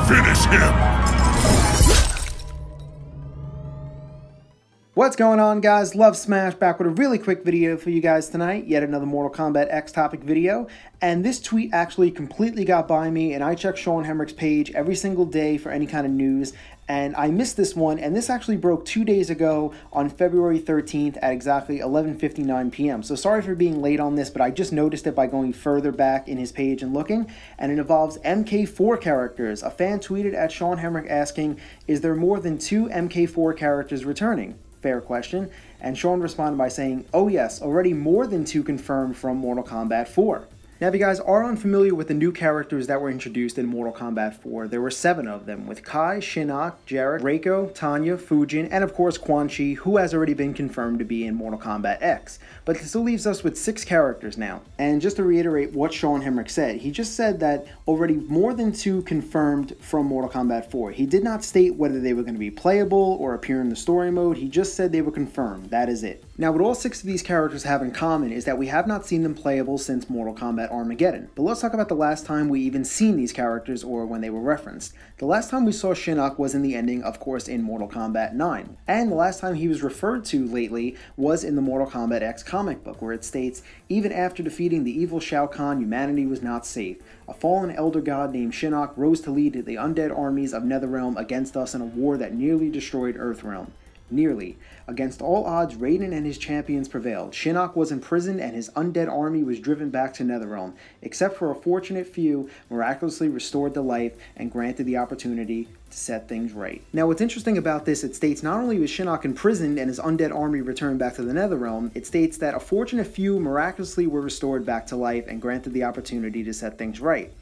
Finish him! What's going on, guys? Love Smash back with a really quick video for you guys tonight. Yet another Mortal Kombat X topic video. And this tweet actually completely got by me, and I check Sean Hemmerich's page every single day for any kind of news. And I missed this one, and this actually broke 2 days ago on February 13th at exactly 11:59 p.m. So sorry for being late on this, but I just noticed it by going further back in his page and looking. And it involves MK4 characters. A fan tweeted at Sean Hemmerich asking, is there more than 2 MK4 characters returning? Fair question. And Sean responded by saying, oh yes, already more than 2 confirmed from Mortal Kombat 4. Now, if you guys are unfamiliar with the new characters that were introduced in Mortal Kombat 4, there were 7 of them, with Kai, Shinnok, Jarek, Reiko, Tanya, Fujin, and of course Quan, who has already been confirmed to be in Mortal Kombat X. But it still leaves us with 6 characters now. And just to reiterate what Sean Hemmerich said, he just said that already more than 2 confirmed from Mortal Kombat 4. He did not state whether they were going to be playable or appear in the story mode. He just said they were confirmed. That is it. Now, what all 6 of these characters have in common is that we have not seen them playable since Mortal Kombat Armageddon. But let's talk about the last time we even seen these characters or when they were referenced. The last time we saw Shinnok was in the ending, of course, in Mortal Kombat 9. And the last time he was referred to lately was in the Mortal Kombat X comic book, where it states, even after defeating the evil Shao Kahn, humanity was not safe. A fallen elder god named Shinnok rose to lead the undead armies of Netherrealm against us in a war that nearly destroyed Earthrealm. Nearly. Against all odds, Raiden and his champions prevailed. Shinnok was imprisoned and his undead army was driven back to Netherrealm, except for a fortunate few miraculously restored to life and granted the opportunity to set things right. Now, what's interesting about this, it states not only was Shinnok imprisoned and his undead army returned back to the Netherrealm, it states that a fortunate few miraculously were restored back to life and granted the opportunity to set things right.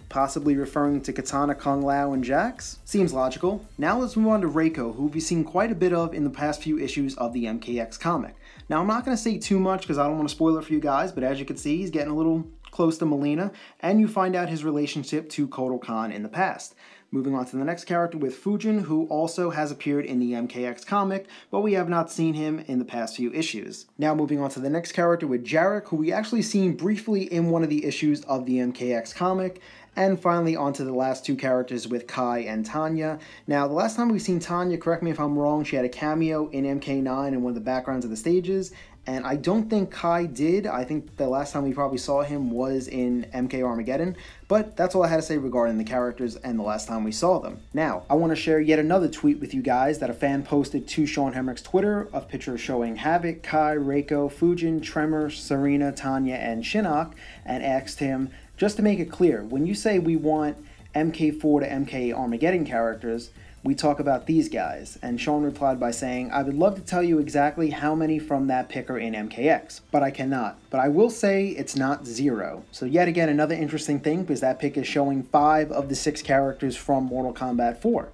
Possibly referring to Kitana, Kung Lao, and Jax? Seems logical. Now let's move on to Reiko, who we've seen quite a bit of in the past few issues of the MKX comic. Now, I'm not going to say too much because I don't want to spoil it for you guys, but as you can see, he's getting a little close to Mileena, and you find out his relationship to Kotal Kahn in the past. Moving on to the next character with Fujin, who also has appeared in the MKX comic, but we have not seen him in the past few issues. Now moving on to the next character with Jarek, who we actually seen briefly in one of the issues of the MKX comic. And finally onto the last 2 characters with Kai and Tanya. Now, the last time we've seen Tanya, correct me if I'm wrong, she had a cameo in MK9 in one of the backgrounds of the stages. And I don't think Kai did. I think the last time we probably saw him was in MK Armageddon. But that's all I had to say regarding the characters and the last time we saw them. Now, I want to share yet another tweet with you guys that a fan posted to Sean Hemmerich's Twitter of pictures showing Havoc, Kai, Reiko, Fujin, Tremor, Serena, Tanya, and Shinnok, and asked him, just to make it clear, when you say we want MK4 to MK Armageddon characters, we talk about these guys. And Sean replied by saying, I would love to tell you exactly how many from that pick are in MKX, but I cannot. But I will say it's not 0. So yet again, another interesting thing, because that pick is showing 5 of the 6 characters from Mortal Kombat 4.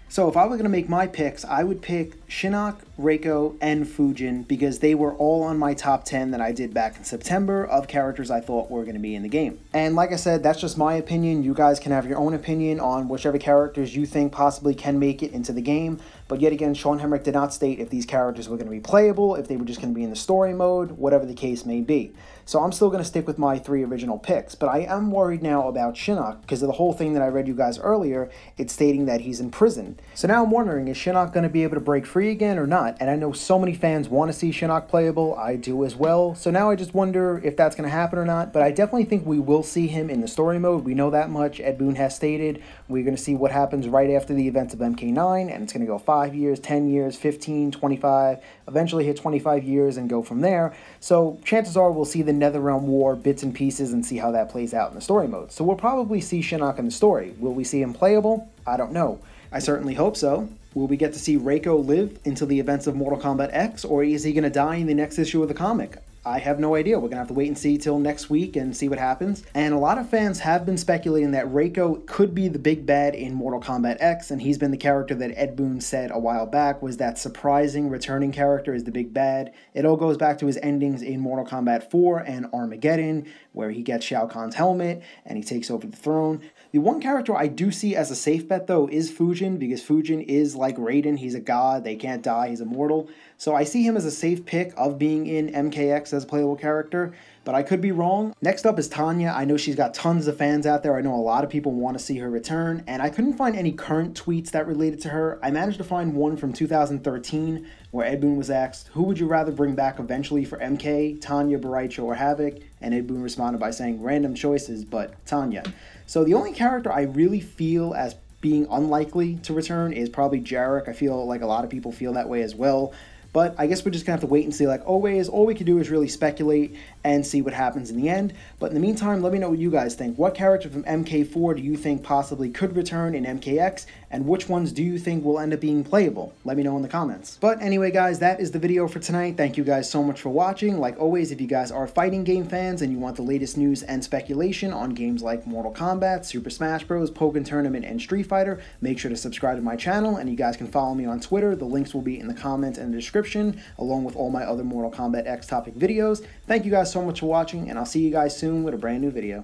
So if I were going to make my picks, I would pick Shinnok, Reiko, and Fujin because they were all on my top 10 that I did back in September of characters I thought were going to be in the game. And like I said, that's just my opinion. You guys can have your own opinion on whichever characters you think possibly can make it into the game. But yet again, Sean Hemmerich did not state if these characters were going to be playable, if they were just going to be in the story mode, whatever the case may be. So I'm still going to stick with my 3 original picks. But I am worried now about Shinnok because of the whole thing that I read you guys earlier. It's stating that he's in prison. So now I'm wondering, is Shinnok going to be able to break free again or not? And I know so many fans want to see Shinnok playable. I do as well. So now I just wonder if that's going to happen or not. But I definitely think we will see him in the story mode. We know that much. Ed Boon has stated we're going to see what happens right after the events of MK9. And it's going to go 5 years, 10 years, 15, 25, eventually hit 25 years and go from there. So chances are we'll see the Netherrealm War bits and pieces and see how that plays out in the story mode. So we'll probably see Shinnok in the story. Will we see him playable? I don't know. I certainly hope so. Will we get to see Reiko live until the events of Mortal Kombat X, or is he going to die in the next issue of the comic? I have no idea. We're going to have to wait and see till next week and see what happens. And a lot of fans have been speculating that Reiko could be the big bad in Mortal Kombat X, and he's been the character that Ed Boon said a while back was that surprising returning character is the big bad. It all goes back to his endings in Mortal Kombat 4 and Armageddon, where he gets Shao Kahn's helmet and he takes over the throne. The one character I do see as a safe bet, though, is Fujin, because Fujin is like Raiden. He's a god. They can't die. He's immortal. So I see him as a safe pick of being in MKX as a playable character. but I could be wrong. Next up is Tanya. I know she's got tons of fans out there. I know a lot of people want to see her return, and I couldn't find any current tweets that related to her. I managed to find one from 2013 where Ed Boon was asked, who would you rather bring back eventually for MK, Tanya, Baraicho, or Havoc? And Ed Boon responded by saying, random choices, but Tanya. So the only character I really feel as being unlikely to return is probably Jarek. I feel like a lot of people feel that way as well. But I guess we're just going to have to wait and see. Like always, all we can do is really speculate and see what happens in the end. But in the meantime, let me know what you guys think. What character from MK4 do you think possibly could return in MKX? And which ones do you think will end up being playable? Let me know in the comments. But anyway, guys, that is the video for tonight. Thank you guys so much for watching. Like always, if you guys are fighting game fans and you want the latest news and speculation on games like Mortal Kombat, Super Smash Bros., Pokken Tournament, and Street Fighter, make sure to subscribe to my channel. And you guys can follow me on Twitter. The links will be in the comments and the description, along with all my other Mortal Kombat X topic videos. Thank you guys so much for watching, and I'll see you guys soon with a brand new video.